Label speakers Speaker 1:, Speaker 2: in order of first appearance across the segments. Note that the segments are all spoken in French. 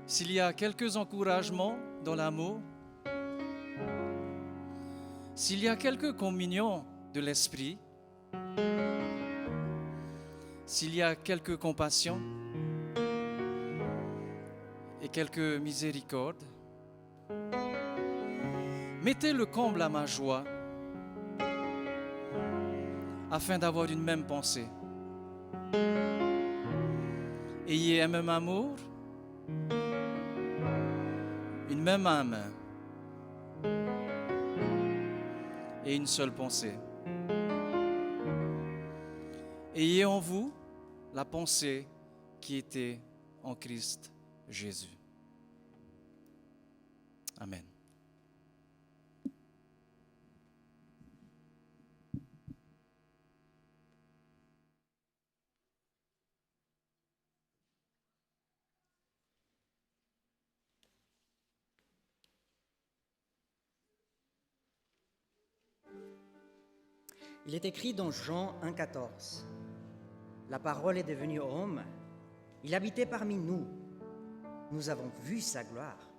Speaker 1: s'il y a quelques encouragements dans l'amour, s'il y a quelques communions de l'esprit, s'il y a quelques compassions et quelques miséricordes, mettez le comble à ma joie afin d'avoir une même pensée. Ayez un même amour, une même âme et une seule pensée. Ayez en vous la pensée qui était en Christ Jésus. Amen.
Speaker 2: Il est écrit dans Jean 1,14 : La parole est devenue homme, il habitait parmi nous. Nous avons vu sa gloire.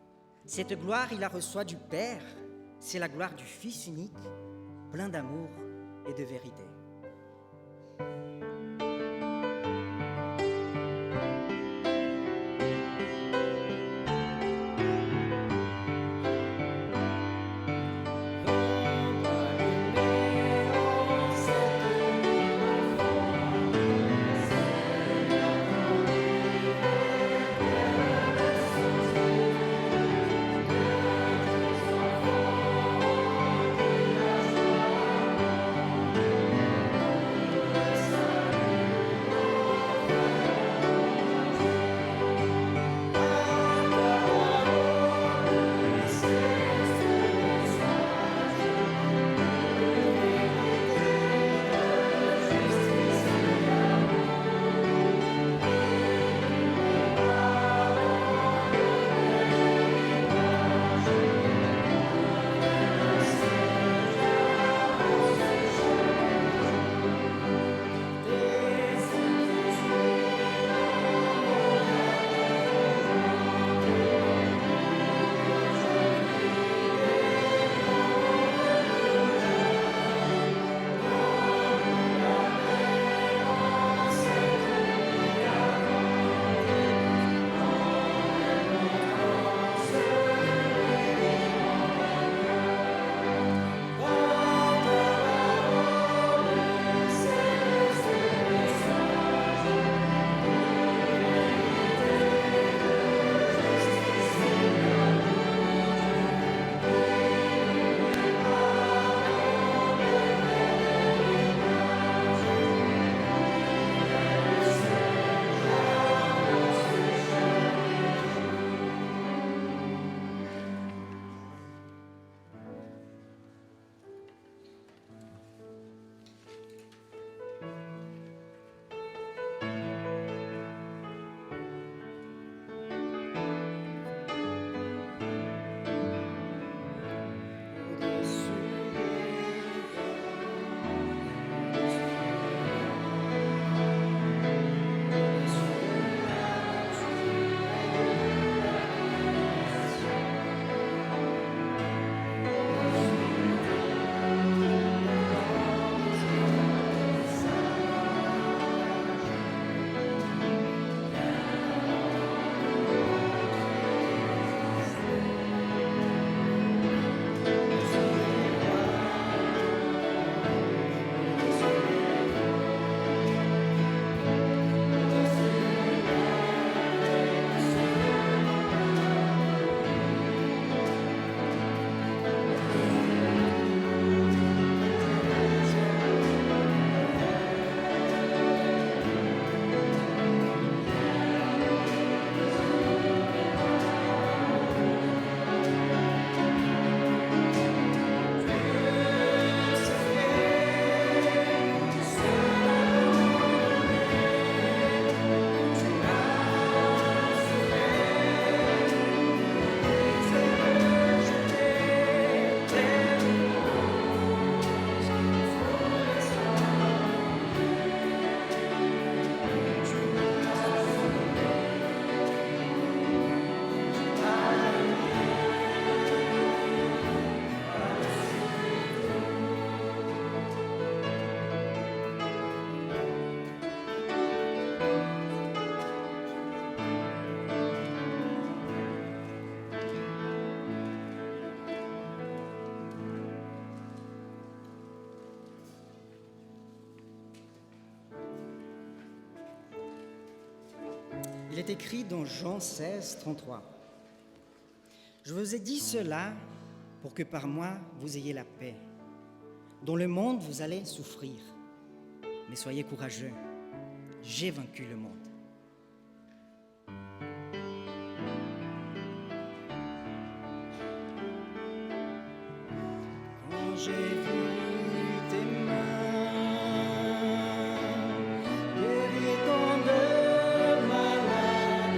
Speaker 2: Cette gloire, il la reçoit du Père. C'est la gloire du Fils unique, plein d'amour et de vérité. Il est écrit dans Jean 16, 33. Je vous ai dit cela pour que par moi vous ayez la paix. Dans le monde vous allez souffrir, mais soyez courageux, j'ai vaincu le monde. Quand j'ai vu tes mains guérir tant de malades,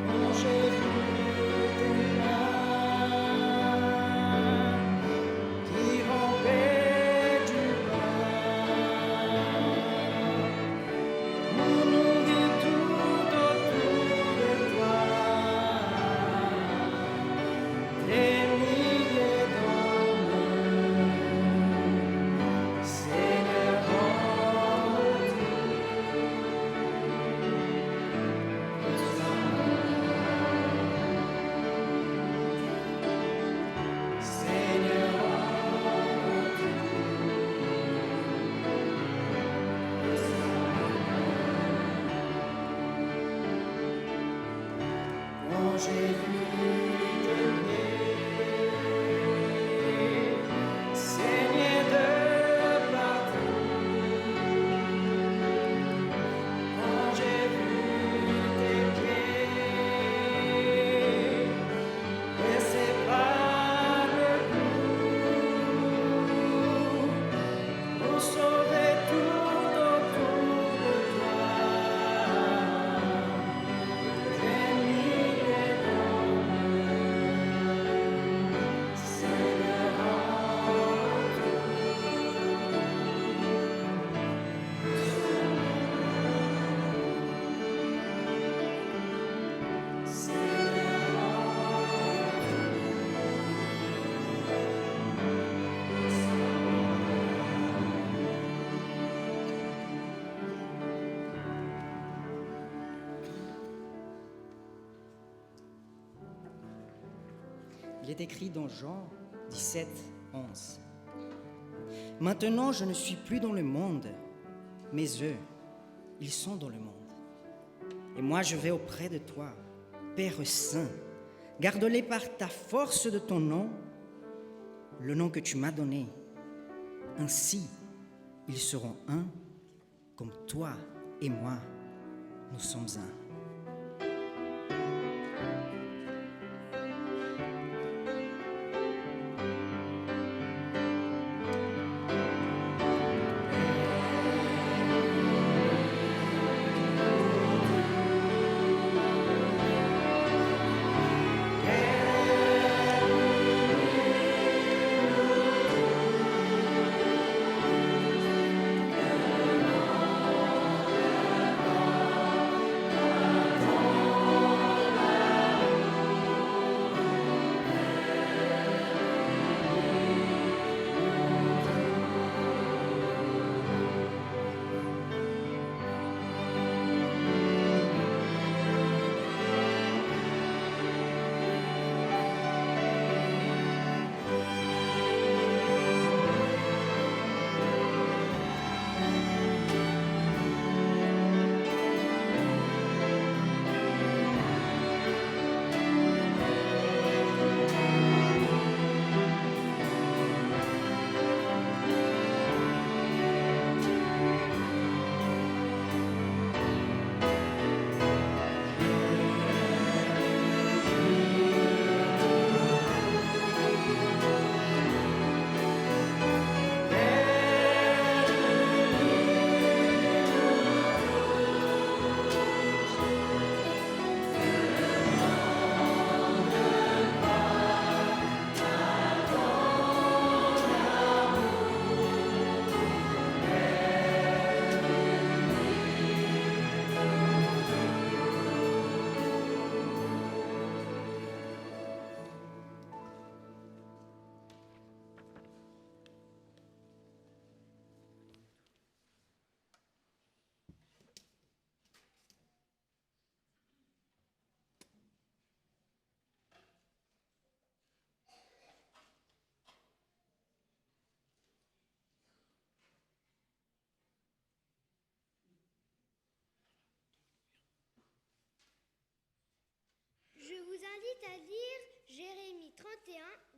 Speaker 2: quand j'ai vu tes mains qui rompaient du pain, pour nourrir tout autour de toi, des milliers d'hommes, Seigneur, quand j'ai vu tes pieds saigner de partout, quand j'ai vu tes pieds pressés par le clou, pour sauver tout autour de toi, des milliers d'hommes, Seigneur, Il est écrit dans Jean 17, 11. Maintenant, je ne suis plus dans le monde, mais eux, ils sont dans le monde. Et moi, je vais auprès de toi, Père Saint. Garde-les par ta force de ton nom, le nom que tu m'as donné. Ainsi, ils seront un, comme toi et moi, nous sommes un.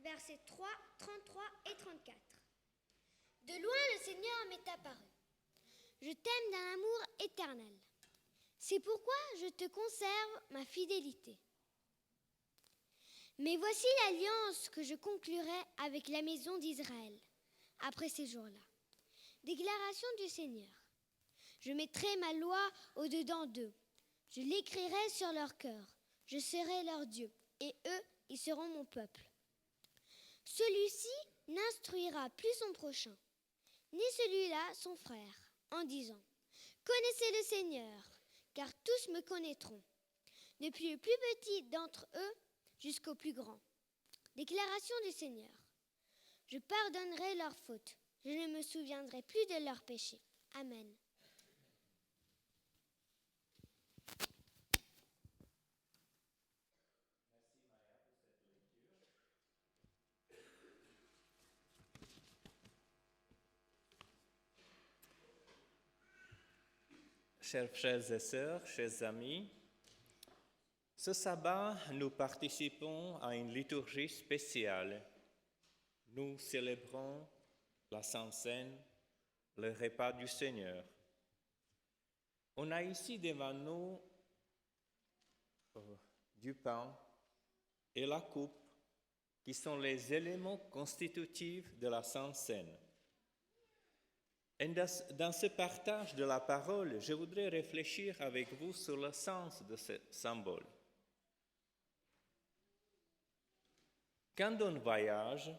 Speaker 3: versets 3, 33 et 34. De loin, le Seigneur m'est apparu. Je t'aime d'un amour éternel. C'est pourquoi je te conserve ma fidélité. Mais voici l'alliance que je conclurai avec la maison d'Israël après ces jours-là. Déclaration du Seigneur. Je mettrai ma loi au-dedans d'eux. Je l'écrirai sur leur cœur. Je serai leur Dieu, et eux, ils seront mon peuple. Celui-ci n'instruira plus son prochain, ni celui-là son frère, en disant « Connaissez le Seigneur, car tous me connaîtront, depuis le plus petit d'entre eux jusqu'au plus grand. » Déclaration du Seigneur. Je pardonnerai leurs fautes, je ne me souviendrai plus de leurs péchés. Amen.
Speaker 4: Chers frères et sœurs, chers amis, ce sabbat, nous participons à une liturgie spéciale. Nous célébrons la Sainte Seine, le repas du Seigneur. On a ici devant nous du pain et la coupe, qui sont les éléments constitutifs de la Sainte Seine. Et dans ce partage de la parole, je voudrais réfléchir avec vous sur le sens de ce symbole. Quand on voyage,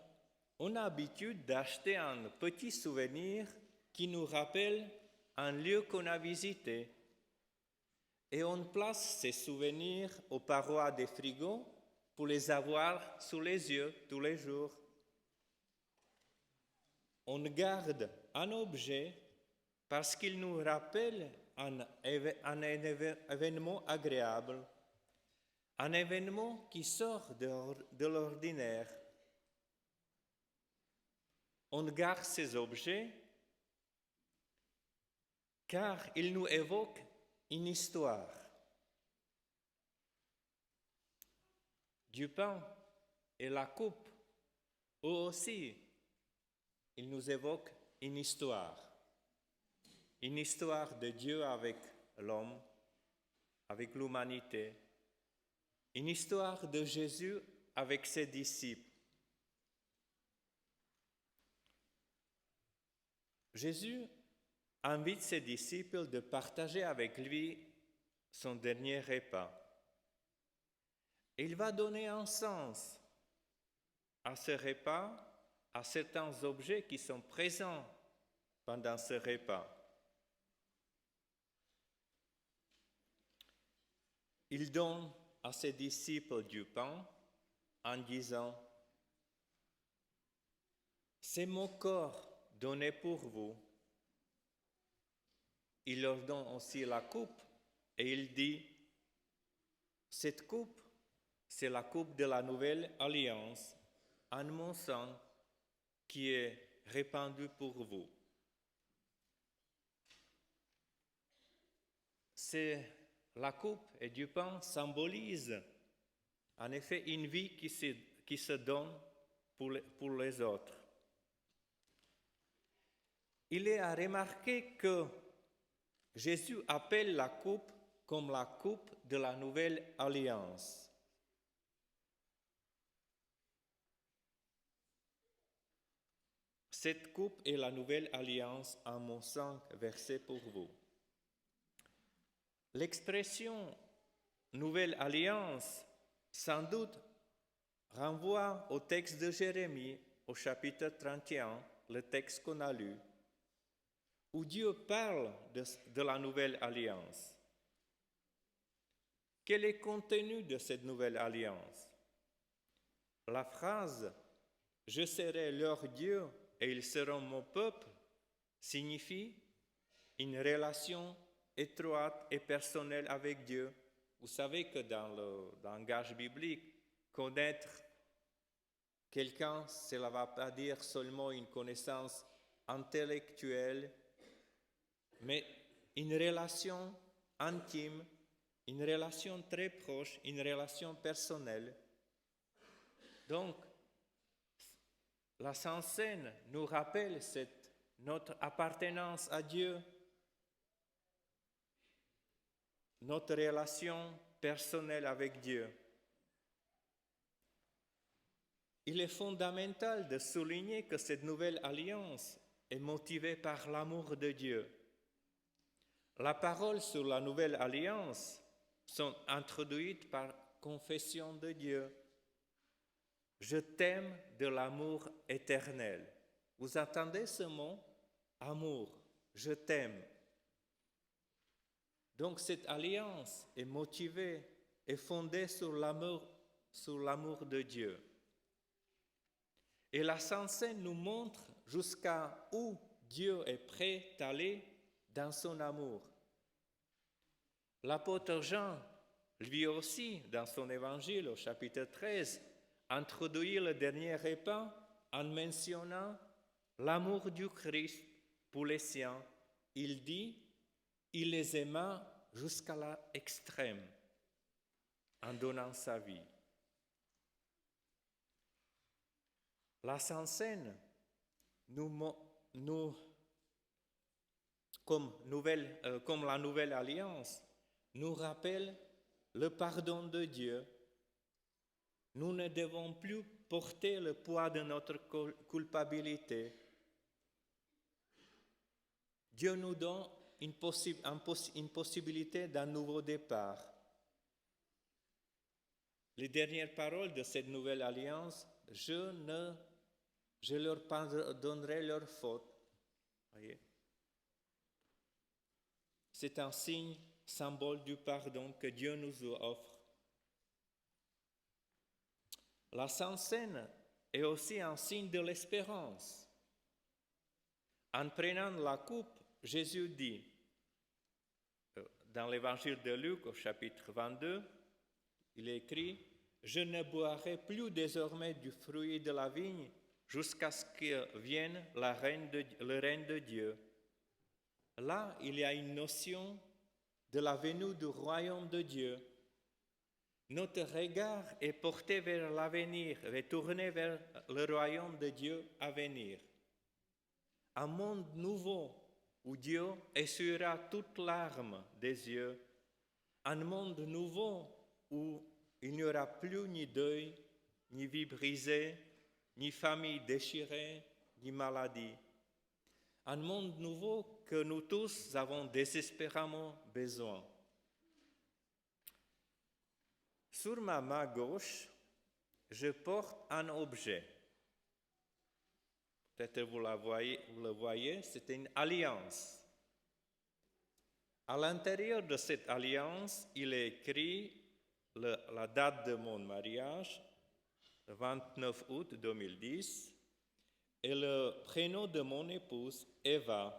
Speaker 4: on a l'habitude d'acheter un petit souvenir qui nous rappelle un lieu qu'on a visité. Et on place ces souvenirs aux parois des frigos pour les avoir sous les yeux tous les jours. On garde un objet parce qu'il nous rappelle un événement agréable, un événement qui sort de l'ordinaire. On garde ces objets car ils nous évoquent une histoire. Du pain et la coupe, eux aussi, ils nous évoquent une histoire de Dieu avec l'homme, avec l'humanité, une histoire de Jésus avec ses disciples. Jésus invite ses disciples de partager avec lui son dernier repas. Il va donner un sens à ce repas, à certains objets qui sont présents pendant ce repas. Il donne à ses disciples du pain en disant « C'est mon corps donné pour vous ». Il leur donne aussi la coupe et il dit « Cette coupe, c'est la coupe de la nouvelle alliance en mon sang qui est répandu pour vous. » La coupe et du pain symbolisent en effet une vie qui se donne pour les autres. Il est à remarquer que Jésus appelle la coupe comme la coupe de la nouvelle alliance. Cette coupe est la nouvelle alliance en mon sang versé pour vous. L'expression nouvelle alliance, sans doute, renvoie au texte de Jérémie, au chapitre 31, le texte qu'on a lu, où Dieu parle de la nouvelle alliance. Quel est le contenu de cette nouvelle alliance? La phrase « Je serai leur Dieu et ils seront mon peuple » signifie une relation étroite et personnelle avec Dieu. Vous savez que dans le langage biblique, connaître quelqu'un, cela ne va pas dire seulement une connaissance intellectuelle, mais une relation intime, une relation très proche, une relation personnelle. Donc, La Sainte Seine nous rappelle notre appartenance à Dieu, notre relation personnelle avec Dieu. Il est fondamental de souligner que cette nouvelle alliance est motivée par l'amour de Dieu. La parole sur la nouvelle alliance sont introduites par confession de Dieu. Je t'aime de l'amour éternel. Vous entendez ce mot? Amour. Je t'aime. Donc cette alliance est motivée et fondée sur l'amour de Dieu. Et la Sainte Seine nous montre jusqu'à où Dieu est prêt d'aller dans son amour. L'apôtre Jean, lui aussi, dans son évangile au chapitre 13, introduit le dernier repas en mentionnant l'amour du Christ pour les siens. Il dit, il les aima jusqu'à l'extrême en donnant sa vie. La Sainte Seine, comme la nouvelle alliance, nous rappelle le pardon de Dieu. Nous ne devons plus porter le poids de notre culpabilité. Dieu nous donne une possibilité d'un nouveau départ. Les dernières paroles de cette nouvelle alliance, je leur pardonnerai leurs fautes. Voyez? C'est un signe, symbole du pardon que Dieu nous offre. La Sainte Seine est aussi un signe de l'espérance. En prenant la coupe, Jésus dit, dans l'évangile de Luc au chapitre 22, il est écrit, « Je ne boirai plus désormais du fruit de la vigne jusqu'à ce que vienne le règne de Dieu. » Là, il y a une notion de la venue du royaume de Dieu. Notre regard est porté vers l'avenir, est tourné vers le royaume de Dieu à venir. Un monde nouveau où Dieu essuiera toute larme des yeux. Un monde nouveau où il n'y aura plus ni deuil, ni vie brisée, ni famille déchirée, ni maladie. Un monde nouveau que nous tous avons désespérément besoin. Sur ma main gauche, je porte un objet. Peut-être vous le voyez, c'est une alliance. À l'intérieur de cette alliance, il est écrit la date de mon mariage, le 29 août 2010, et le prénom de mon épouse, Eva.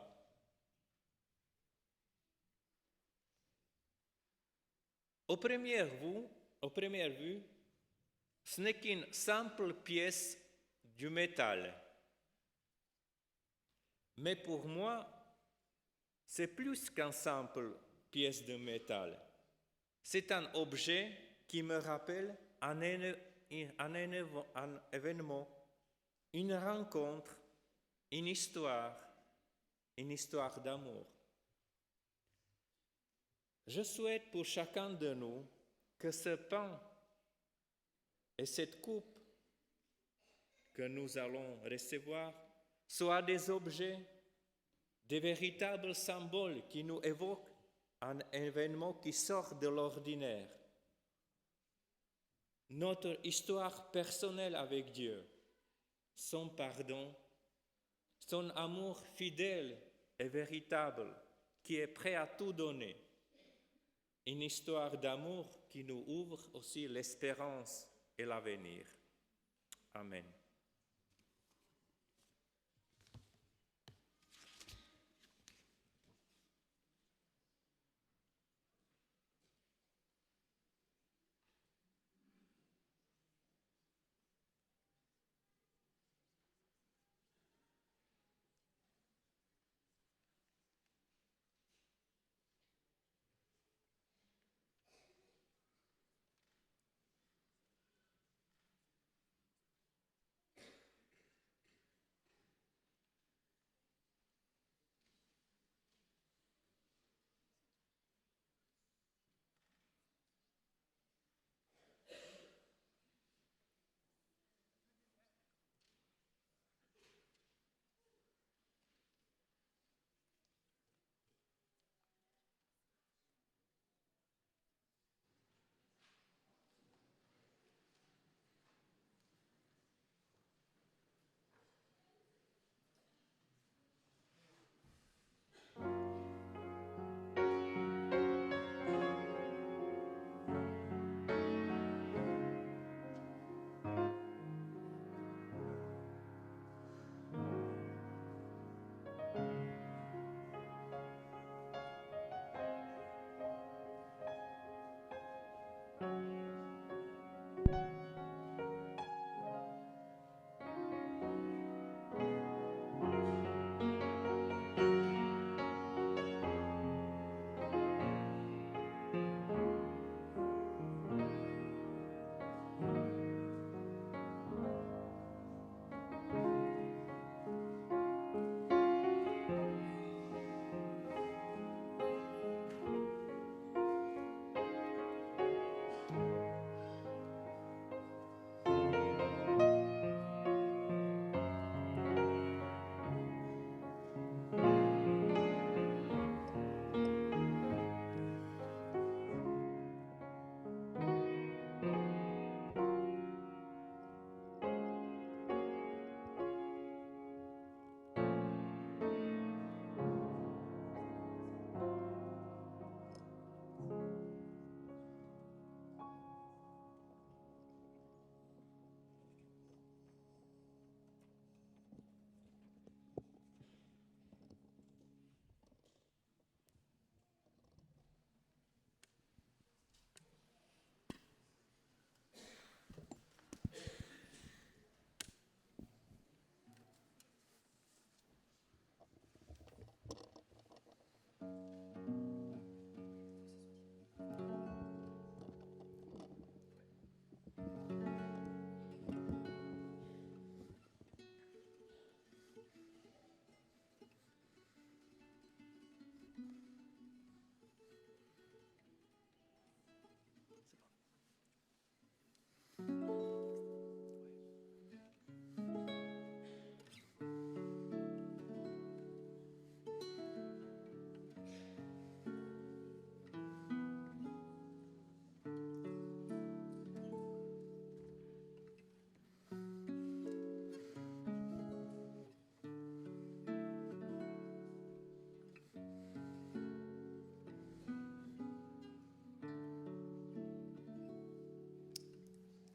Speaker 4: Aux premières vues, ce n'est qu'une simple pièce du métal. Mais pour moi, c'est plus qu'une simple pièce de métal. C'est un objet qui me rappelle un événement, une rencontre, une histoire d'amour. Je souhaite pour chacun de nous que ce pain et cette coupe que nous allons recevoir soient des objets, des véritables symboles qui nous évoquent un événement qui sort de l'ordinaire. Notre histoire personnelle avec Dieu, son pardon, son amour fidèle et véritable qui est prêt à tout donner. Une histoire d'amour qui nous ouvre aussi l'espérance et l'avenir. Amen.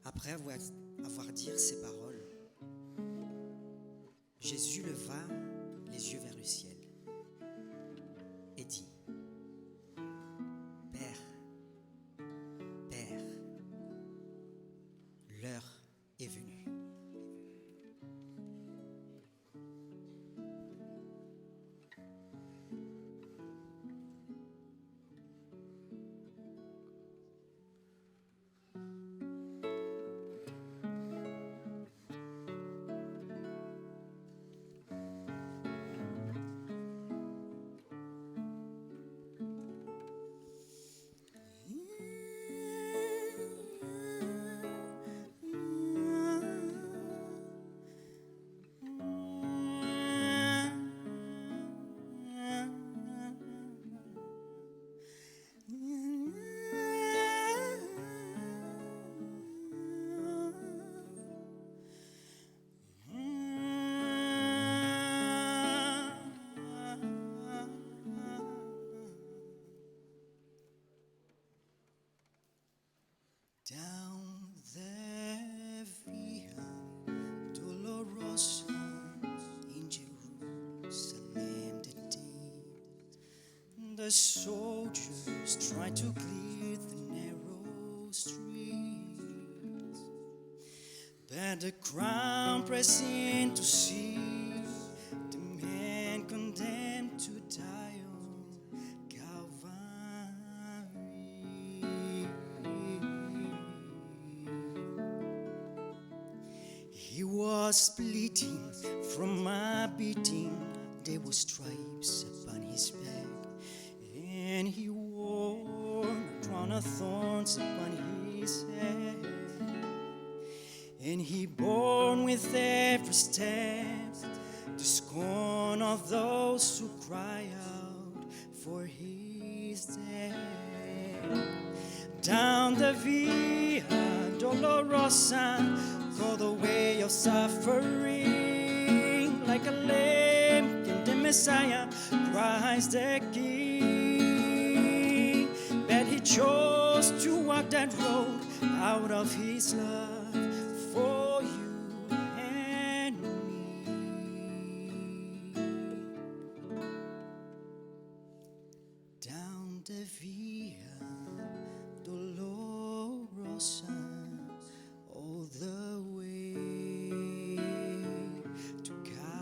Speaker 2: Après avoir dit ces paroles, Jésus leva les yeux vers le ciel et dit, Père, Père, l'heure est venue. Down the Via Dolorosa in Jerusalem today, the soldiers tried to clear the narrow streets, but the crowd pressed in to see the man condemned to die on Calvary. He was bleeding from a beating. There were stripes upon his back, and he wore a crown of thorns upon his head. And he bore with every step the scorn of those who cry out for his death. Down the Via Dolorosa, go the way of suffering, like a lamb in the Messiah, Christ the King. But he chose to walk that road out of his love for you and me. Down the Via Dolorosa, all the way to Calvary.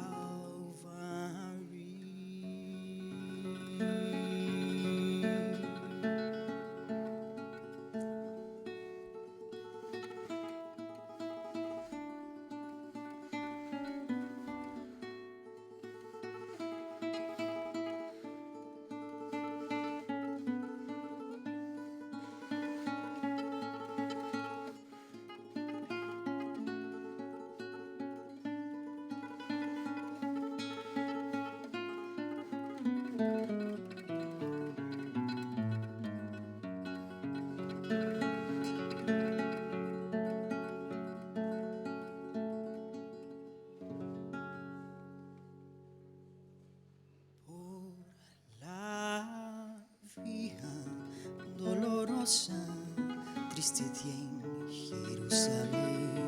Speaker 2: Triste día en Jerusalén,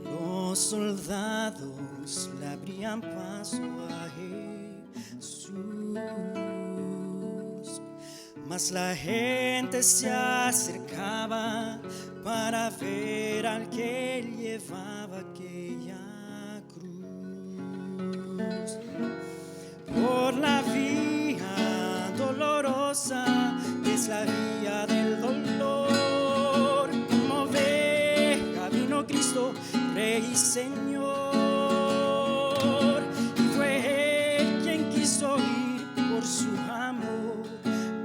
Speaker 2: los soldados le abrían paso a Jesús, mas la gente se acercaba para ver al que llevaba aquella cruz. Por la vía dolorosa, es la vía del dolor, como oveja vino Cristo, Rey y Señor, y fue Él quien quiso ir por su amor,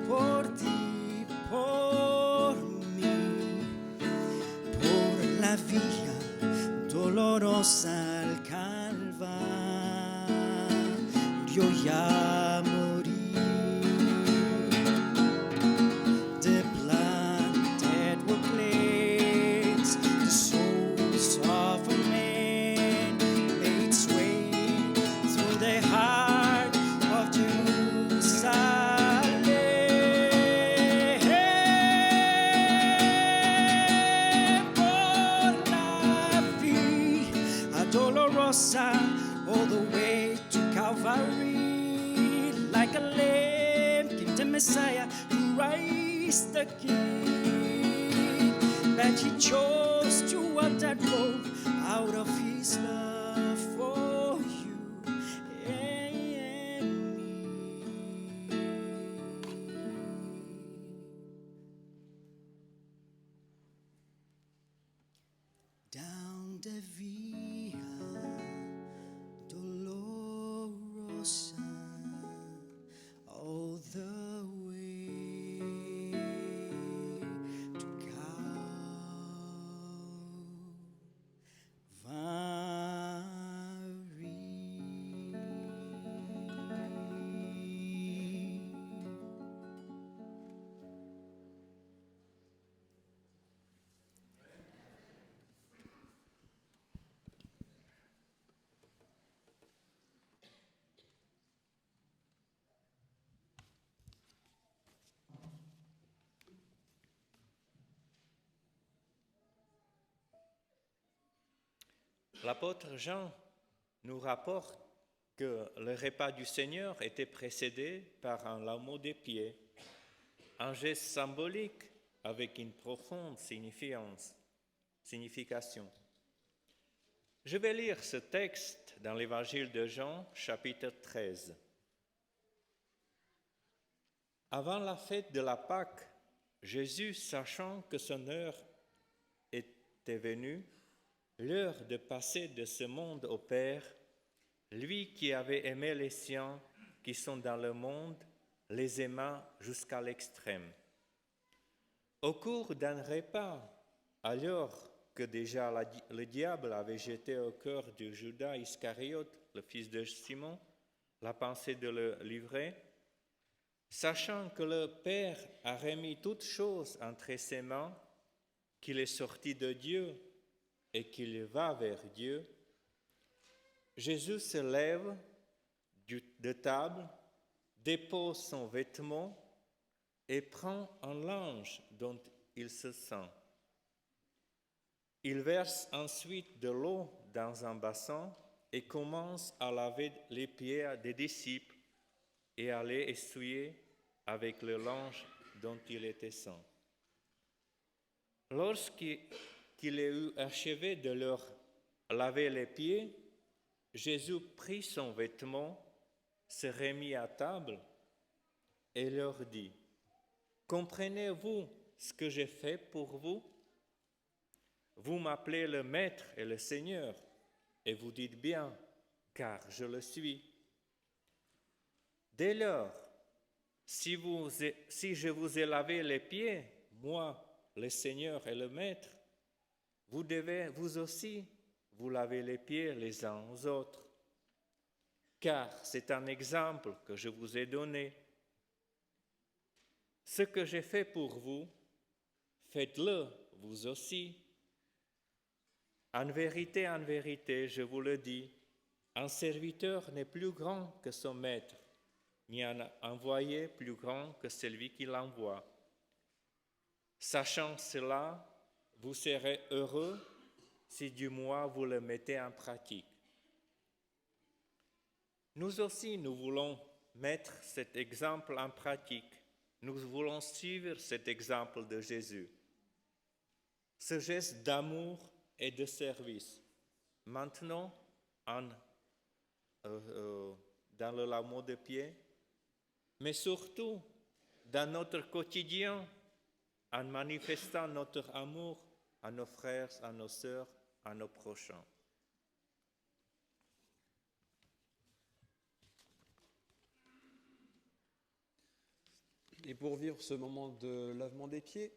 Speaker 2: por ti, por mí, por la vía dolorosa al Calvario ya morí. The blood that will cleanse the souls of a man made its way through the heart of Jerusalem. Por
Speaker 5: a king, that he chose to walk that road out of his love for you and me. Down the Via Dolorosa, all the way to Calvary.
Speaker 4: L'apôtre Jean nous rapporte que le repas du Seigneur était précédé par un lavement des pieds, un geste symbolique avec une profonde signification. Je vais lire ce texte dans l'Évangile de Jean, chapitre 13. Avant la fête de la Pâque, Jésus, sachant que son heure était venue, l'heure de passer de ce monde au Père, lui qui avait aimé les siens qui sont dans le monde, les aima jusqu'à l'extrême. Au cours d'un repas, alors que déjà le diable avait jeté au cœur de Judas Iscariote, le fils de Simon, la pensée de le livrer, sachant que le Père a remis toutes choses entre ses mains, qu'il est sorti de Dieu et qu'il va vers Dieu, Jésus se lève de table, dépose son vêtement et prend un linge dont il se sent. Il verse ensuite de l'eau dans un bassin et commence à laver les pieds des disciples et à les essuyer avec le linge dont il était saint. Lorsqu'il ait eu achevé de leur laver les pieds, Jésus prit son vêtement, se remit à table et leur dit : « Comprenez-vous ce que j'ai fait pour vous ? Vous m'appelez le Maître et le Seigneur, et vous dites bien, car je le suis. Dès lors, si je vous ai lavé les pieds, moi, le Seigneur et le Maître, vous devez vous aussi vous laver les pieds les uns aux autres. Car c'est un exemple que je vous ai donné. Ce que j'ai fait pour vous, faites-le vous aussi. En vérité, je vous le dis, un serviteur n'est plus grand que son maître, ni un envoyé plus grand que celui qui l'envoie. Sachant cela, vous serez heureux si du moins vous le mettez en pratique. Nous aussi, nous voulons mettre cet exemple en pratique. Nous voulons suivre cet exemple de Jésus. Ce geste d'amour et de service. Maintenant, dans le lavement de pieds, mais surtout dans notre quotidien, en manifestant notre amour à nos frères, à nos sœurs, à nos prochains.
Speaker 6: Et pour vivre ce moment de lavement des pieds,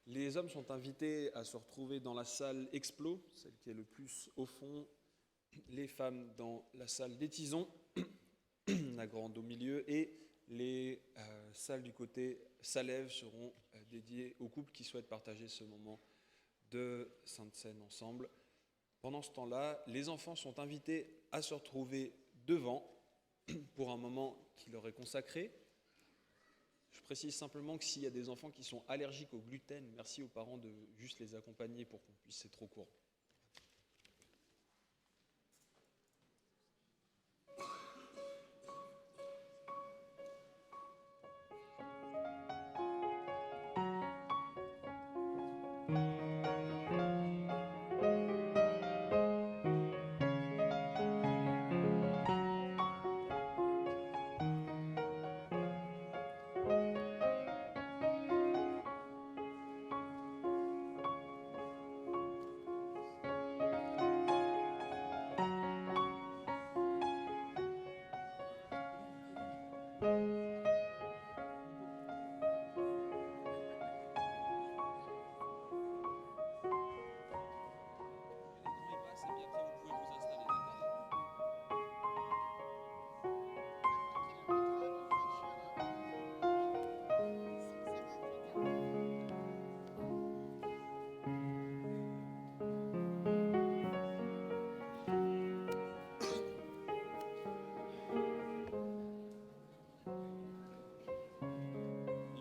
Speaker 6: les hommes sont invités à se retrouver dans la salle Explo, celle qui est le plus au fond, les femmes dans la salle des tisons, la grande au milieu, et les salles du côté Salève seront dédiées aux couples qui souhaitent partager ce moment de Sainte Seine ensemble. Pendant ce temps-là, les enfants sont invités à se retrouver devant pour un moment qui leur est consacré. Je précise simplement que s'il y a des enfants qui sont allergiques au gluten, merci aux parents de juste les accompagner pour qu'on puisse, c'est trop court.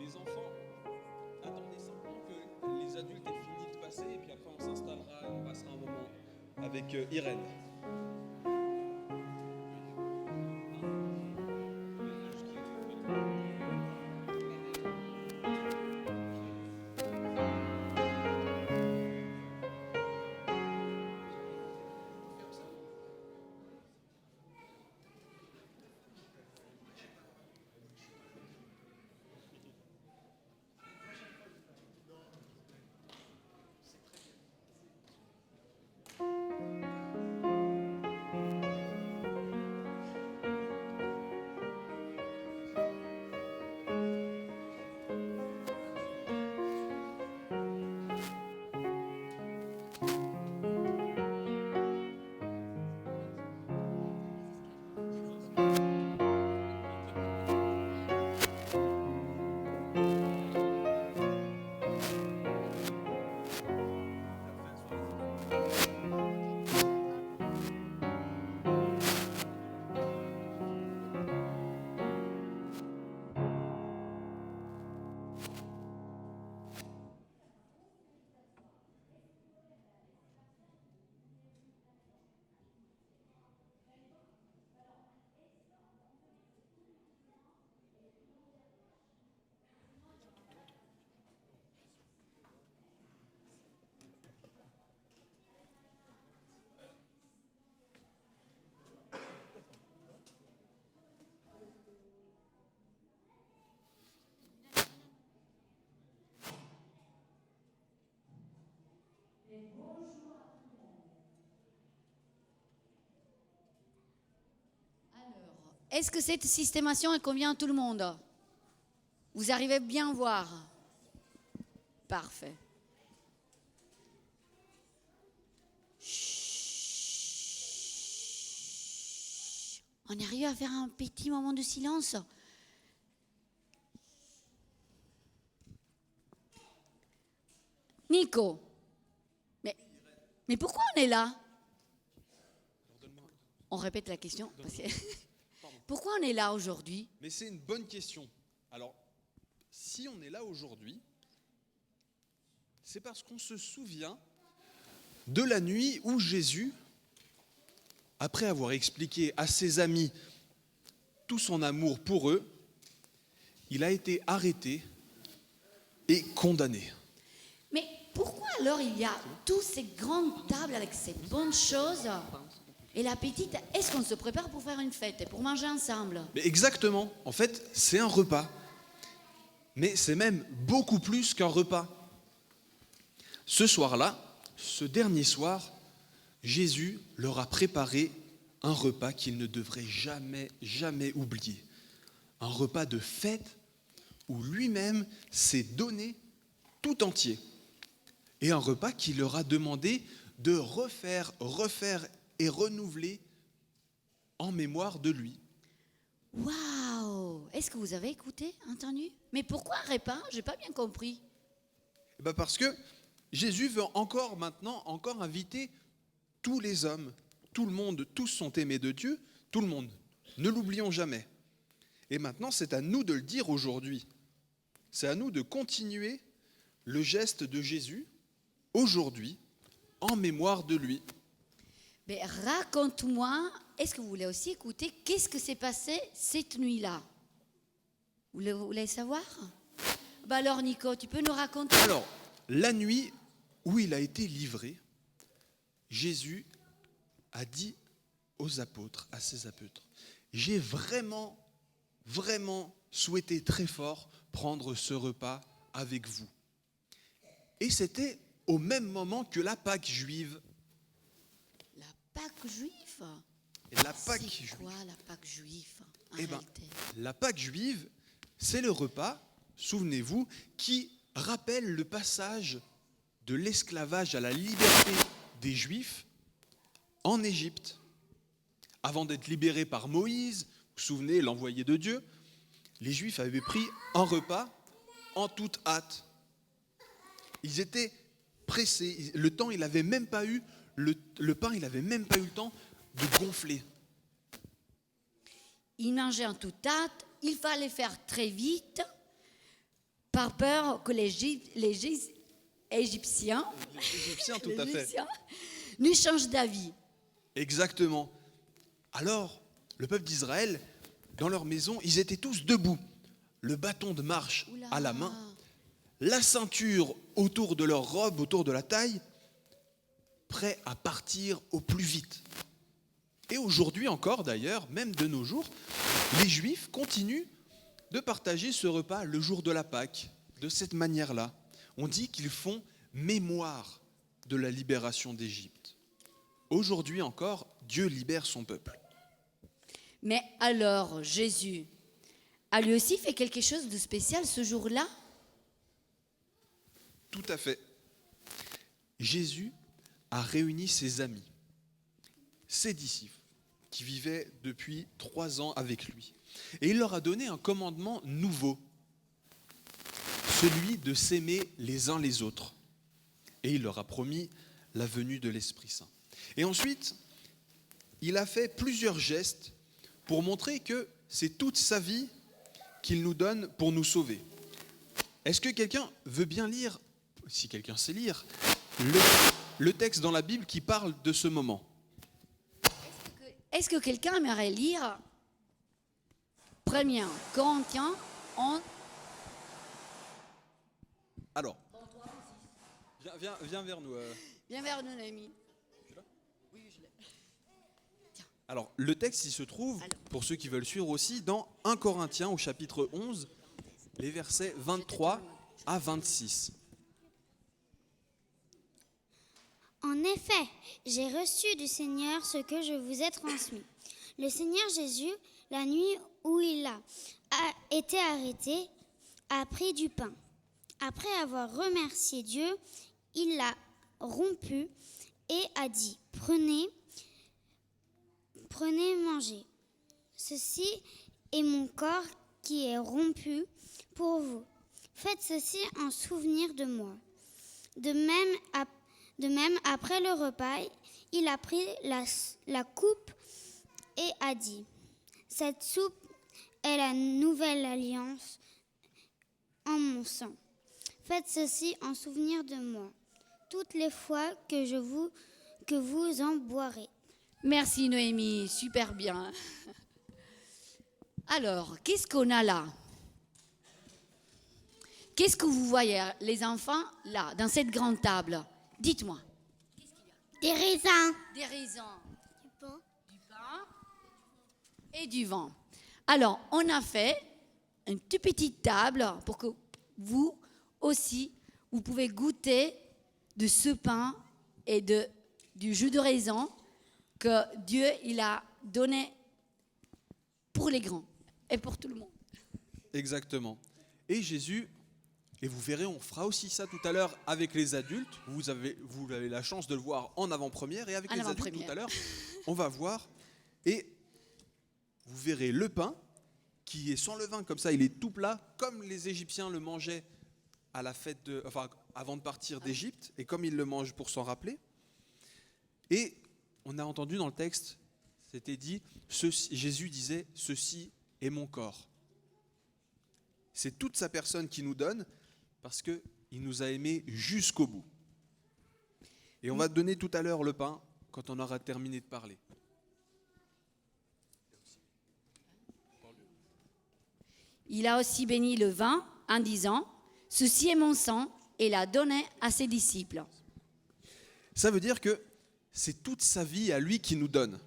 Speaker 6: Les enfants, attendez simplement que les adultes aient fini de passer et puis après on s'installera et on passera un moment avec Irène.
Speaker 7: Est-ce que cette systémation elle convient à tout le monde? Vous arrivez bien à voir? Parfait. Chut. On arrive à faire un petit moment de silence. Nico, mais pourquoi on est là? On répète la question. Parce que pourquoi on est là aujourd'hui?
Speaker 6: Mais c'est une bonne question. Alors, si on est là aujourd'hui, c'est parce qu'on se souvient de la nuit où Jésus, après avoir expliqué à ses amis tout son amour pour eux, il a été arrêté et condamné.
Speaker 7: Mais pourquoi alors il y a toutes ces grandes tables avec ces bonnes choses et la petite, est-ce qu'on se prépare pour faire une fête et pour manger ensemble?
Speaker 6: Mais exactement, en fait, c'est un repas. Mais c'est même beaucoup plus qu'un repas. Ce soir-là, ce dernier soir, Jésus leur a préparé un repas qu'il ne devrait jamais, jamais oublier. Un repas de fête où lui-même s'est donné tout entier. Et un repas qu'il leur a demandé de refaire et renouveler en mémoire de lui.
Speaker 7: Waouh! Est-ce que vous avez écouté, entendu? Mais pourquoi un repas? J'ai pas bien compris.
Speaker 6: Parce que Jésus veut encore inviter tous les hommes, tout le monde, tous sont aimés de Dieu, tout le monde. Ne l'oublions jamais. Et maintenant, c'est à nous de le dire aujourd'hui. C'est à nous de continuer le geste de Jésus aujourd'hui en mémoire de lui.
Speaker 7: Mais raconte-moi, est-ce que vous voulez aussi écouter qu'est-ce que s'est passé cette nuit-là? Vous voulez savoir? Alors Nico, tu peux nous raconter?
Speaker 6: Alors, la nuit
Speaker 8: où il a été livré, Jésus a dit aux apôtres, à ses apôtres, j'ai vraiment souhaité très fort prendre ce repas avec vous. Et c'était au même moment que la Pâque juive.
Speaker 7: La Pâque juive.
Speaker 8: Et la Pâque
Speaker 7: C'est
Speaker 8: juive.
Speaker 7: quoi la Pâque juive en
Speaker 8: Eh bien,
Speaker 7: réalité?
Speaker 8: la Pâque juive, c'est le repas, souvenez-vous, qui rappelle le passage de l'esclavage à la liberté des Juifs en Égypte. Avant d'être libérés par Moïse, vous vous souvenez, l'envoyé de Dieu, les Juifs avaient pris un repas en toute hâte. Ils étaient pressés. Le temps, il n'avait même pas eu, le pain, il n'avait même pas eu le temps de gonfler.
Speaker 7: Ils mangeaient en toute hâte, il fallait faire très vite, par peur que les Égyptiens,
Speaker 8: Les Égyptiens, tout à fait.
Speaker 7: nous changent d'avis.
Speaker 8: Exactement. Alors, le peuple d'Israël, dans leur maison, ils étaient tous debout, le bâton de marche
Speaker 7: Oula.
Speaker 8: à la main, la ceinture autour de leur robe, autour de la taille, prêts à partir au plus vite. Et aujourd'hui encore, d'ailleurs, même de nos jours, les Juifs continuent de partager ce repas le jour de la Pâque, de cette manière-là. On dit qu'ils font mémoire de la libération d'Égypte. Aujourd'hui encore, Dieu libère son peuple.
Speaker 7: Mais alors, Jésus a lui aussi fait quelque chose de spécial ce jour-là?
Speaker 8: Tout à fait. Jésus a réuni ses amis, ses disciples, qui vivaient depuis 3 ans avec lui. Et il leur a donné un commandement nouveau, celui de s'aimer les uns les autres. Et il leur a promis la venue de l'Esprit Saint. Et ensuite, il a fait plusieurs gestes pour montrer que c'est toute sa vie qu'il nous donne pour nous sauver. Est-ce que quelqu'un veut bien lire, si quelqu'un sait lire, le texte dans la Bible qui parle de ce moment?
Speaker 7: Est-ce que quelqu'un aimerait lire 1 Corinthiens 11?
Speaker 8: Alors, viens vers nous.
Speaker 7: Viens vers nous, Noémie.
Speaker 8: Alors, le texte, il se trouve, pour ceux qui veulent suivre aussi, dans 1 Corinthiens au chapitre 11, les versets 23 à 26.
Speaker 3: En effet, j'ai reçu du Seigneur ce que je vous ai transmis. Le Seigneur Jésus, la nuit où il a été arrêté, a pris du pain. Après avoir remercié Dieu, il l'a rompu et a dit, prenez, mangez. Ceci est mon corps qui est rompu pour vous. Faites ceci en souvenir de moi. De même, après le repas, il a pris la coupe et a dit, cette soupe est la nouvelle alliance en mon sang. Faites ceci en souvenir de moi, toutes les fois que vous en boirez.
Speaker 7: Merci Noémie, super bien. Alors, qu'est-ce qu'on a là? Qu'est-ce que vous voyez, les enfants, là, dans cette grande table? Dites-moi.
Speaker 3: Des raisins.
Speaker 7: Des raisins,
Speaker 3: Du pain.
Speaker 7: du pain et du vin. Alors, on a fait une toute petite table pour que vous aussi, vous pouvez goûter de ce pain et du jus de raisin que Dieu il a donné pour les grands et pour tout le monde.
Speaker 8: Exactement. Et Jésus, et vous verrez, on fera aussi ça tout à l'heure avec les adultes. Vous avez la chance de le voir en avant-première. Et avec les adultes tout à l'heure, on va voir. Et vous verrez le pain qui est sans levain, comme ça, il est tout plat, comme les Égyptiens le mangeaient à la fête avant de partir d'Égypte, et comme ils le mangent pour s'en rappeler. Et on a entendu dans le texte, c'était dit, Jésus disait, ceci est mon corps. C'est toute sa personne qui nous donne, parce qu'il nous a aimés jusqu'au bout. Et on va donner tout à l'heure le pain, quand on aura terminé de parler.
Speaker 7: Il a aussi béni le vin en disant, ceci est mon sang, et l'a donné à ses disciples.
Speaker 8: Ça veut dire que c'est toute sa vie à lui qui nous donne.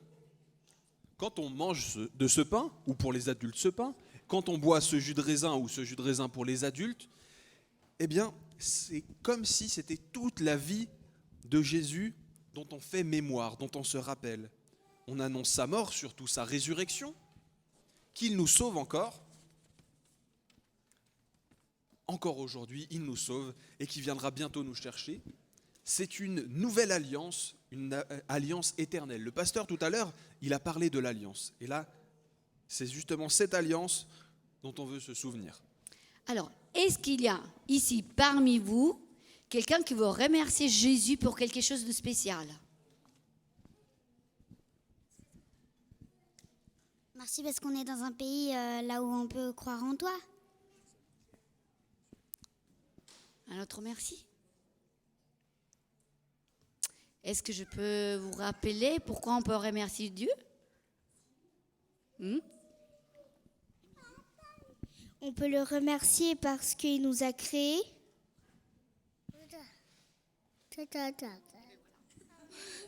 Speaker 8: Quand on mange de ce pain, ou pour les adultes ce pain, quand on boit ce jus de raisin ou ce jus de raisin pour les adultes, eh bien, c'est comme si c'était toute la vie de Jésus dont on fait mémoire, dont on se rappelle. On annonce sa mort, surtout sa résurrection, qu'il nous sauve encore aujourd'hui, il nous sauve et qu'il viendra bientôt nous chercher. C'est une nouvelle alliance, une alliance éternelle. Le pasteur, tout à l'heure, il a parlé de l'alliance. Et là, c'est justement cette alliance dont on veut se souvenir.
Speaker 7: Alors, est-ce qu'il y a ici, parmi vous, quelqu'un qui veut remercier Jésus pour quelque chose de spécial?
Speaker 3: Merci parce qu'on est dans un pays là où on peut croire en toi.
Speaker 7: Un autre merci. Est-ce que je peux vous rappeler pourquoi on peut remercier Dieu?
Speaker 3: On peut le remercier parce qu'il nous a créés.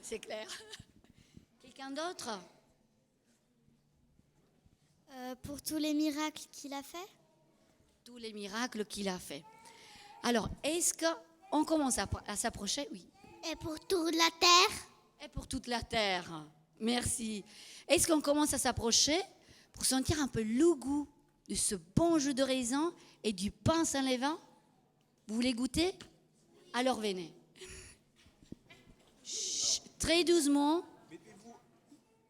Speaker 7: C'est clair. Quelqu'un d'autre?
Speaker 3: Pour tous les miracles qu'il a fait.
Speaker 7: Tous les miracles qu'il a fait. Alors, est-ce qu'on commence à s'approcher? Oui.
Speaker 3: Et pour toute la terre.
Speaker 7: Et pour toute la terre. Merci. Est-ce qu'on commence à s'approcher pour sentir un peu le goût de ce bon jus de raisin et du pain sans levain? Vous voulez goûter? Alors venez. Chut, très doucement.
Speaker 8: Mettez-vous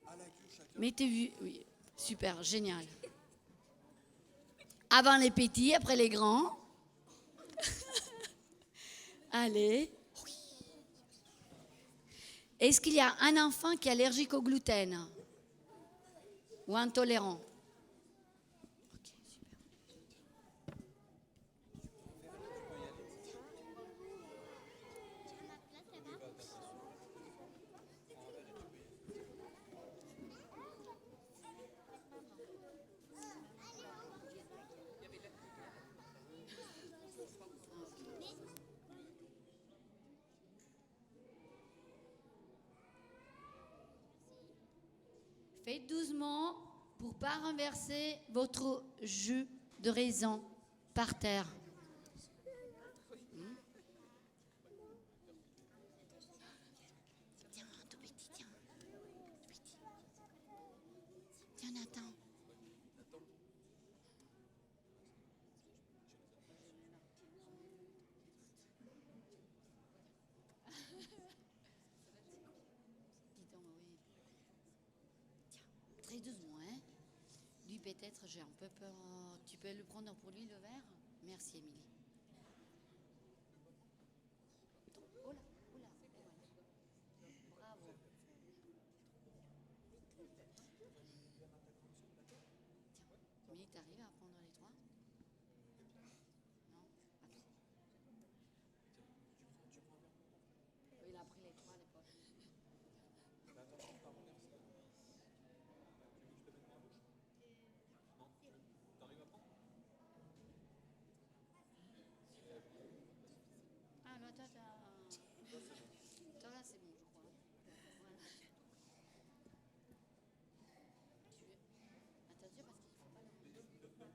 Speaker 8: à la queue chacun.
Speaker 7: Mettez-vous. Oui, super, génial. Avant les petits, après les grands. Allez. Est-ce qu'il y a un enfant qui est allergique au gluten ou intolérant? Ok, super. Faites doucement pour ne pas renverser votre jus de raisin par terre. Tiens, tout petit, tiens. Tiens, Nathan. Très doucement, hein. Lui, peut-être, j'ai un peu peur. Tu peux le prendre pour lui, le verre? Merci, Émilie. Oh là, oh là, voilà. Bravo. Tiens, Émilie, t'arrives à prendre les trois? Non? Attends. Il a pris les trois, les poches. Ah, non, attends, attends, là, c'est bon, je crois. Voilà. Attention, parce qu'il ne faut pas le...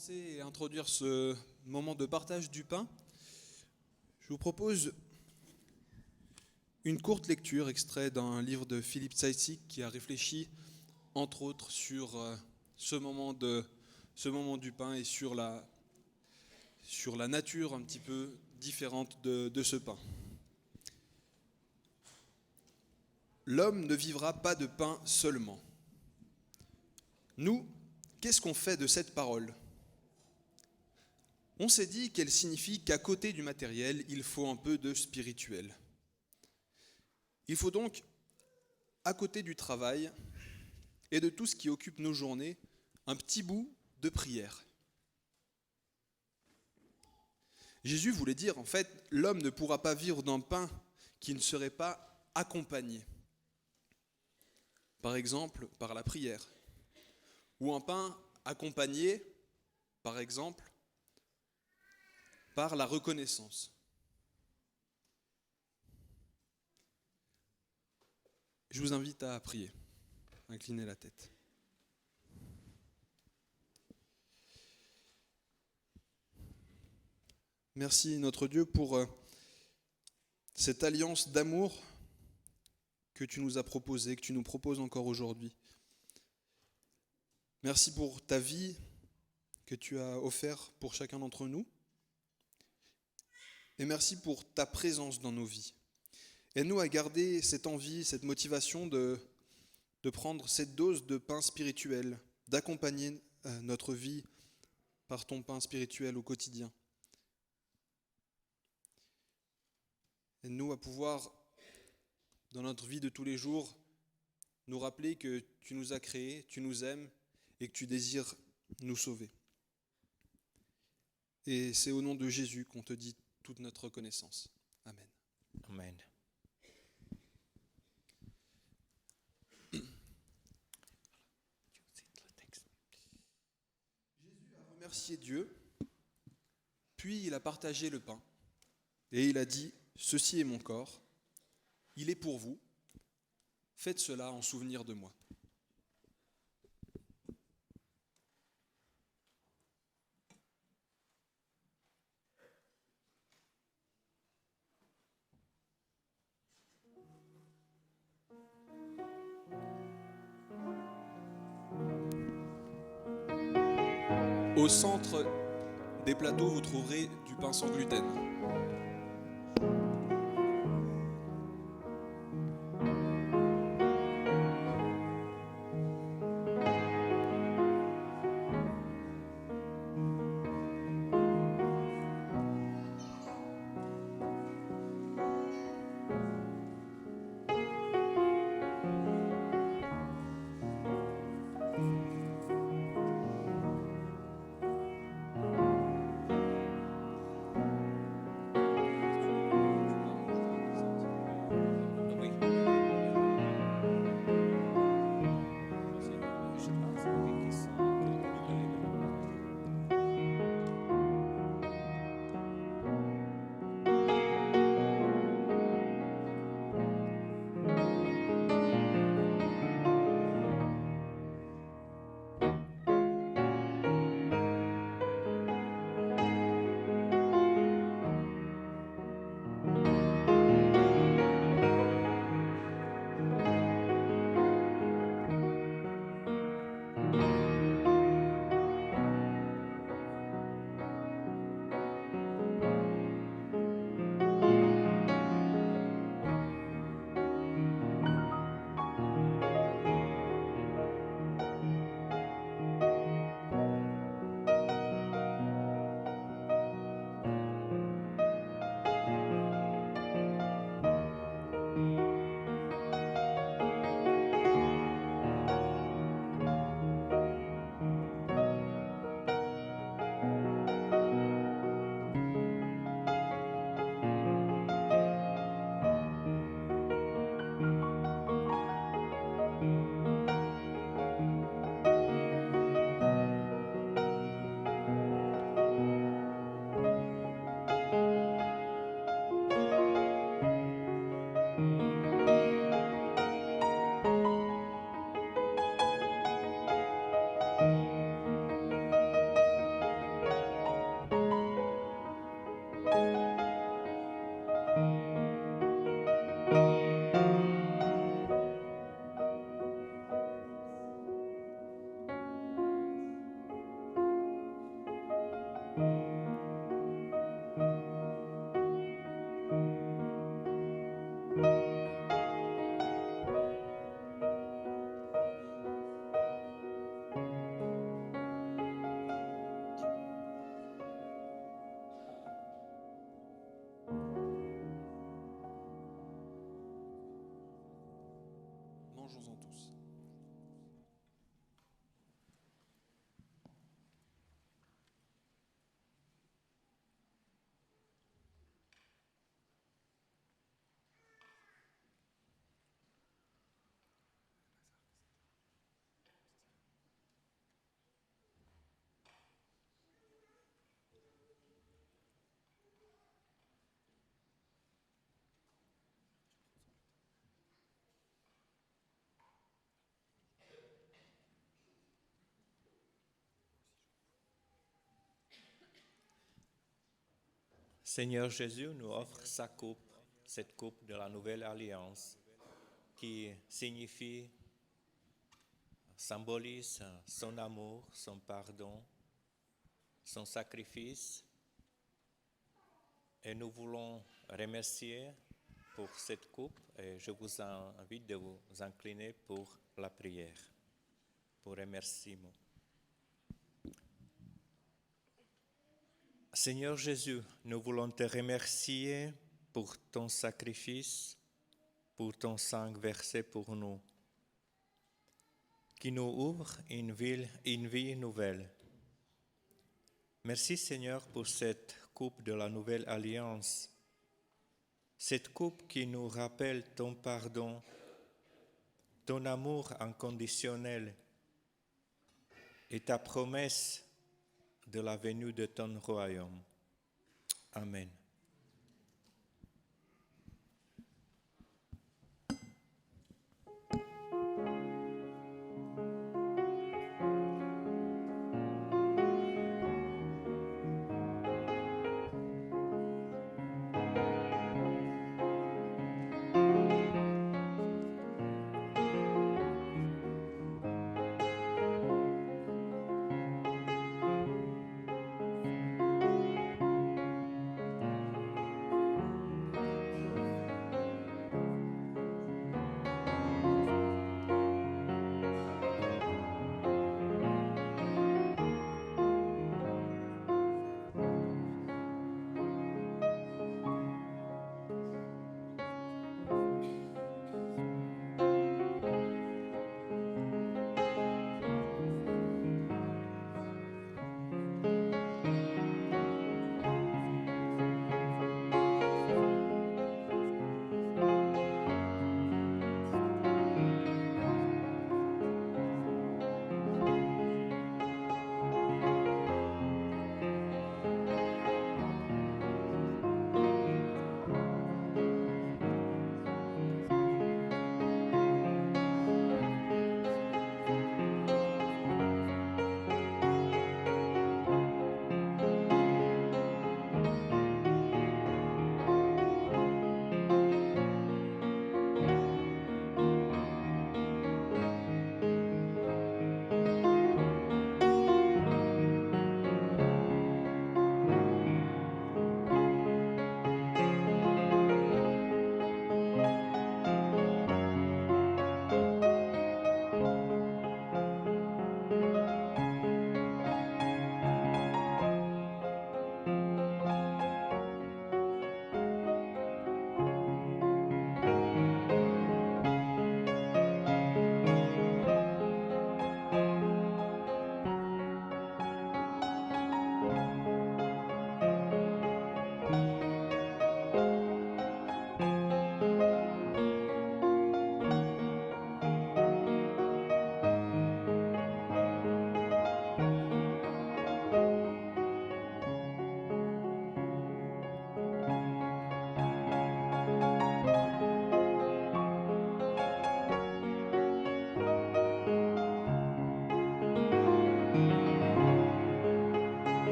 Speaker 8: commencer et introduire ce moment de partage du pain, je vous propose une courte lecture extrait d'un livre de Philippe Tsaïsik qui a réfléchi entre autres sur ce moment du pain et sur la nature un petit peu différente de ce pain. L'homme ne vivra pas de pain seulement. Nous, qu'est-ce qu'on fait de cette parole ? On s'est dit qu'elle signifie qu'à côté du matériel, il faut un peu de spirituel. Il faut donc, à côté du travail et de tout ce qui occupe nos journées, un petit bout de prière. Jésus voulait dire, en fait, l'homme ne pourra pas vivre d'un pain qui ne serait pas accompagné. Par exemple, par la prière. Ou un pain accompagné, par exemple, par la reconnaissance. Je vous invite à prier, incliner la tête. Merci notre Dieu pour cette alliance d'amour que tu nous as proposée, que tu nous proposes encore aujourd'hui. Merci pour ta vie que tu as offerte pour chacun d'entre nous. Et merci pour ta présence dans nos vies. Aide-nous à garder cette envie, cette motivation de prendre cette dose de pain spirituel, d'accompagner notre vie par ton pain spirituel au quotidien. Aide-nous à pouvoir, dans notre vie de tous les jours, nous rappeler que tu nous as créés, tu nous aimes et que tu désires nous sauver. Et c'est au nom de Jésus qu'on te dit toute notre reconnaissance. Amen.
Speaker 4: Amen.
Speaker 8: Jésus a remercié Dieu, puis il a partagé le pain et il a dit « Ceci est mon corps, il est pour vous, faites cela en souvenir de moi ». Au centre des plateaux, vous trouverez du pain sans gluten.
Speaker 4: Seigneur Jésus nous offre sa coupe, cette coupe de la nouvelle alliance, qui signifie, symbolise son amour, son pardon, son sacrifice. Et nous voulons remercier pour cette coupe et je vous invite de vous incliner pour la prière, pour remerciement. Seigneur Jésus, nous voulons te remercier pour ton sacrifice, pour ton sang versé pour nous, qui nous ouvre une vie nouvelle. Merci Seigneur pour cette coupe de la nouvelle alliance, cette coupe qui nous rappelle ton pardon, ton amour inconditionnel et ta promesse de la venue de ton royaume. Amen.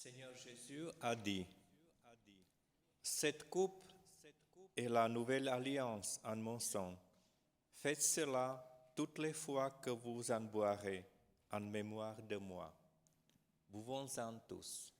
Speaker 4: Seigneur Jésus a dit, cette coupe est la nouvelle alliance en mon sang. Faites cela toutes les fois que vous en boirez en mémoire de moi. Buvons-en tous.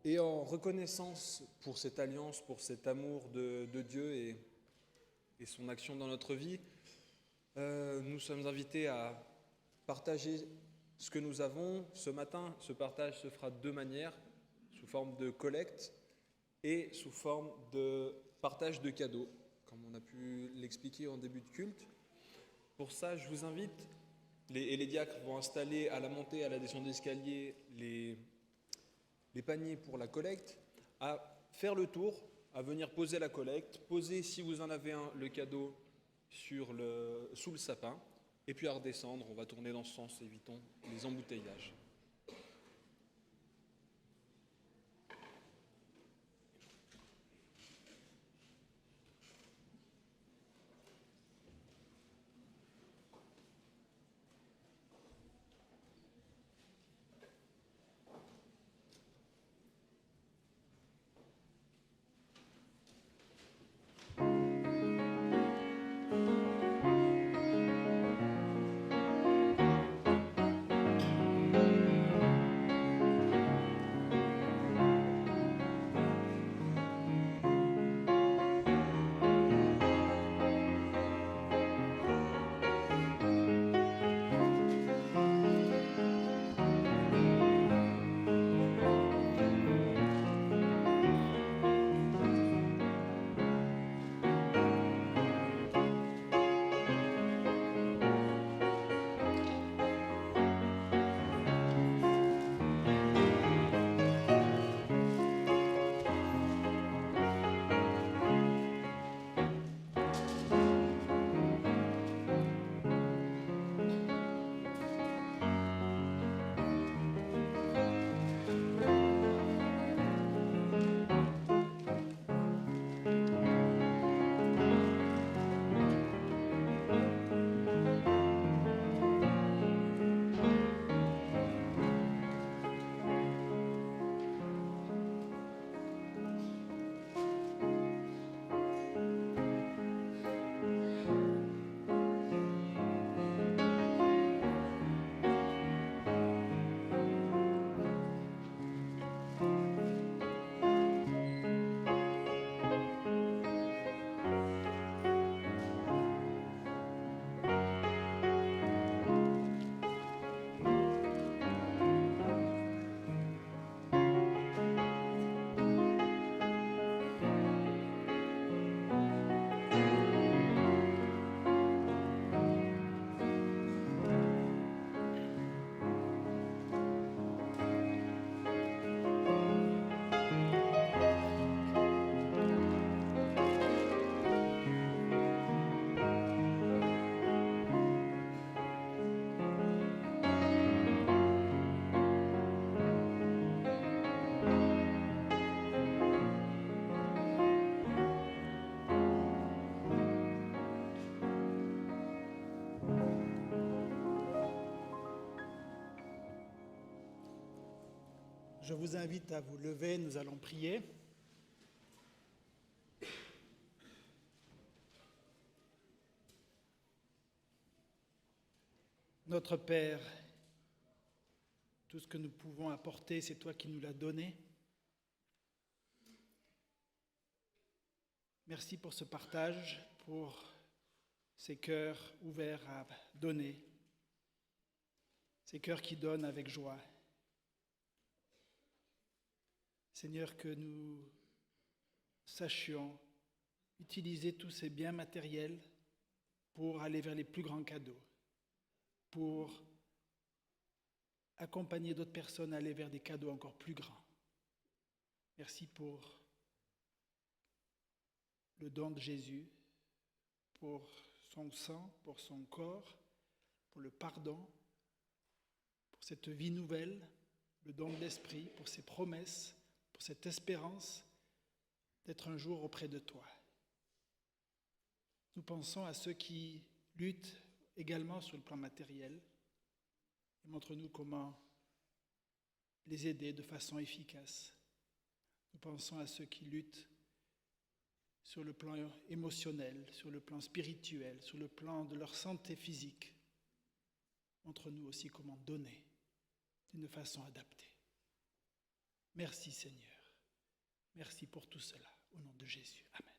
Speaker 6: Et en reconnaissance pour cette alliance, pour cet amour de Dieu et son action dans notre vie, nous sommes invités à partager ce que nous avons. Ce matin, ce partage se fera de deux manières, sous forme de collecte et sous forme de partage de cadeaux, comme on a pu l'expliquer en début de culte. Pour ça, je vous invite, et les diacres vont installer à la montée, à la descente d'escalier, les paniers pour la collecte, à faire le tour, à venir poser la collecte, poser, si vous en avez un, le cadeau sous le sapin, et puis à redescendre, on va tourner dans ce sens, évitons les embouteillages.
Speaker 9: Je vous invite à vous lever, nous allons prier. Notre Père, tout ce que nous pouvons apporter, c'est toi qui nous l'as donné. Merci pour ce partage, pour ces cœurs ouverts à donner, ces cœurs qui donnent avec joie. Seigneur, que nous sachions utiliser tous ces biens matériels pour aller vers les plus grands cadeaux, pour accompagner d'autres personnes à aller vers des cadeaux encore plus grands. Merci pour le don de Jésus, pour son sang, pour son corps, pour le pardon, pour cette vie nouvelle, le don de l'Esprit, pour ses promesses, pour cette espérance d'être un jour auprès de toi. Nous pensons à ceux qui luttent également sur le plan matériel et montre-nous comment les aider de façon efficace. Nous pensons à ceux qui luttent sur le plan émotionnel, sur le plan spirituel, sur le plan de leur santé physique. Montre-nous aussi comment donner d'une façon adaptée. Merci Seigneur. Merci pour tout cela. Au nom de Jésus. Amen.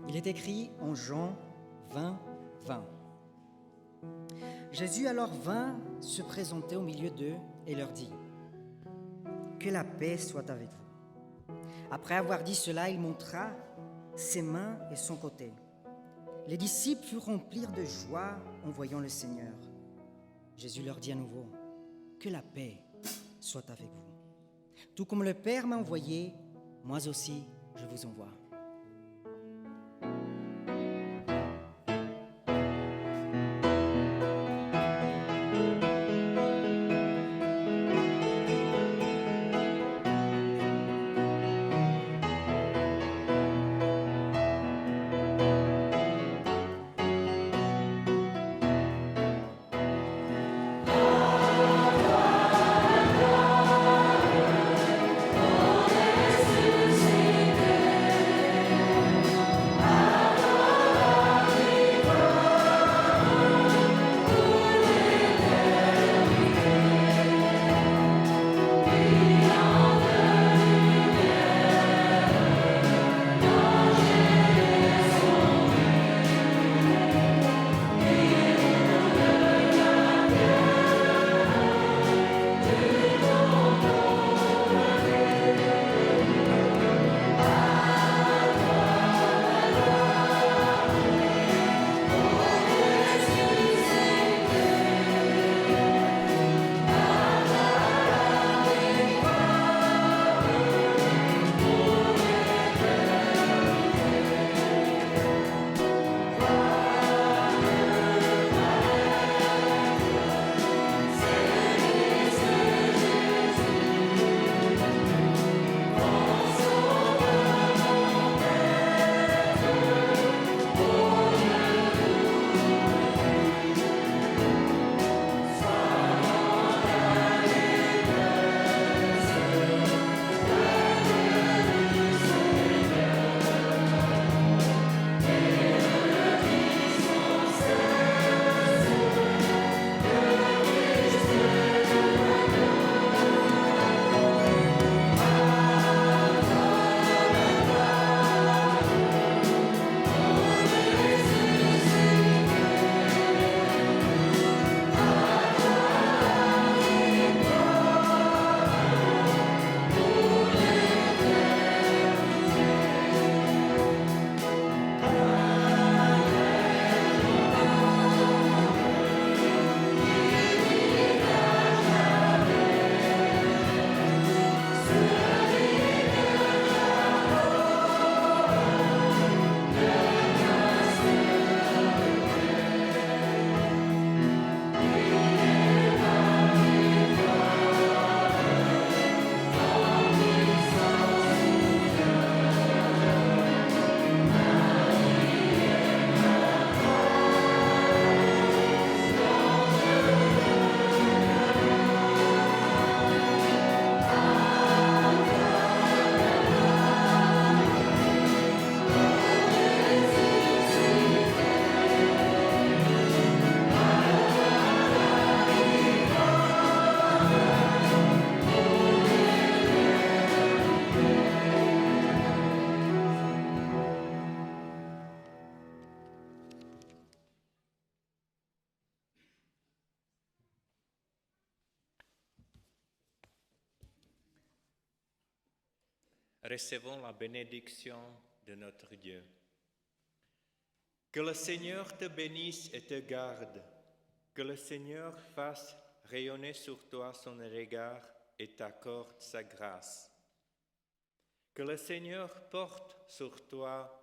Speaker 2: Il est écrit en Jean 20, 20. Jésus alors vint se présenter au milieu d'eux et leur dit « Que la paix soit avec vous. » Après avoir dit cela, il montra ses mains et son côté. Les disciples furent remplis de joie en voyant le Seigneur. Jésus leur dit à nouveau « Que la paix soit avec vous. Tout comme le Père m'a envoyé, moi aussi je vous envoie. »
Speaker 4: Recevons la bénédiction de notre Dieu. Que le Seigneur te bénisse et te garde. Que le Seigneur fasse rayonner sur toi son regard et t'accorde sa grâce. Que le Seigneur porte sur toi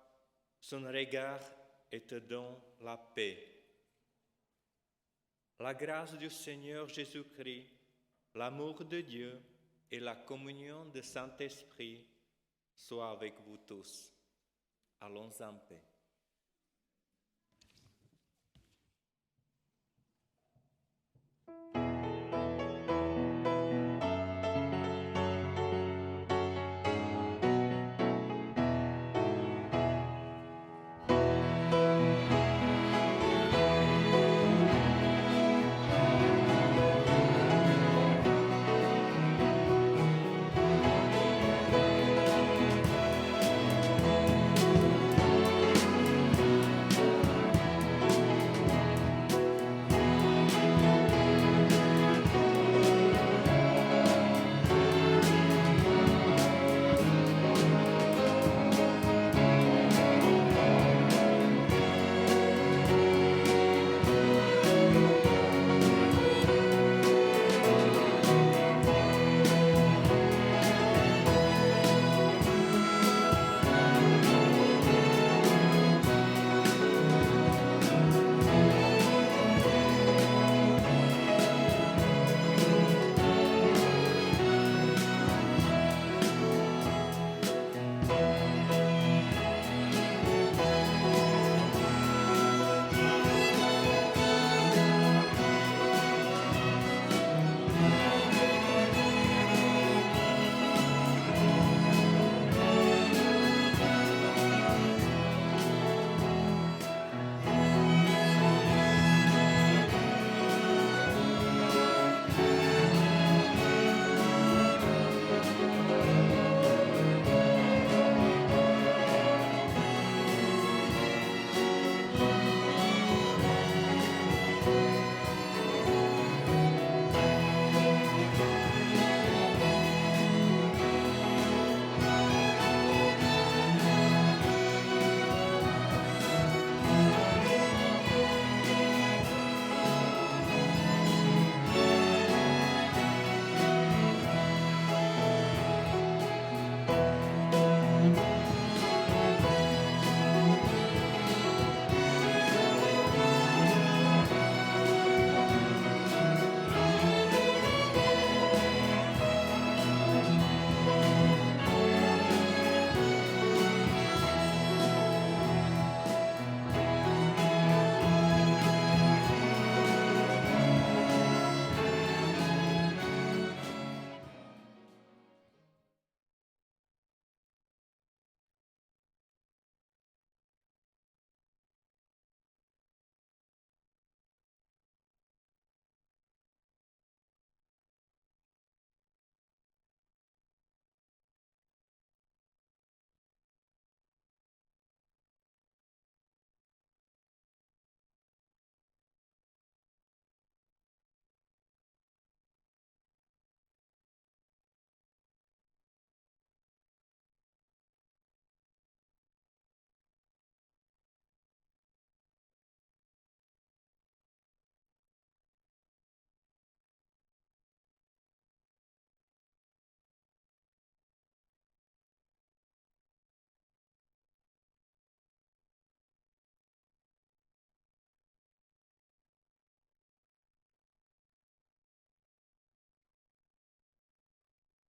Speaker 4: son regard et te donne la paix. La grâce du Seigneur Jésus-Christ, l'amour de Dieu et la communion du Saint-Esprit soient avec vous tous. Allons en paix.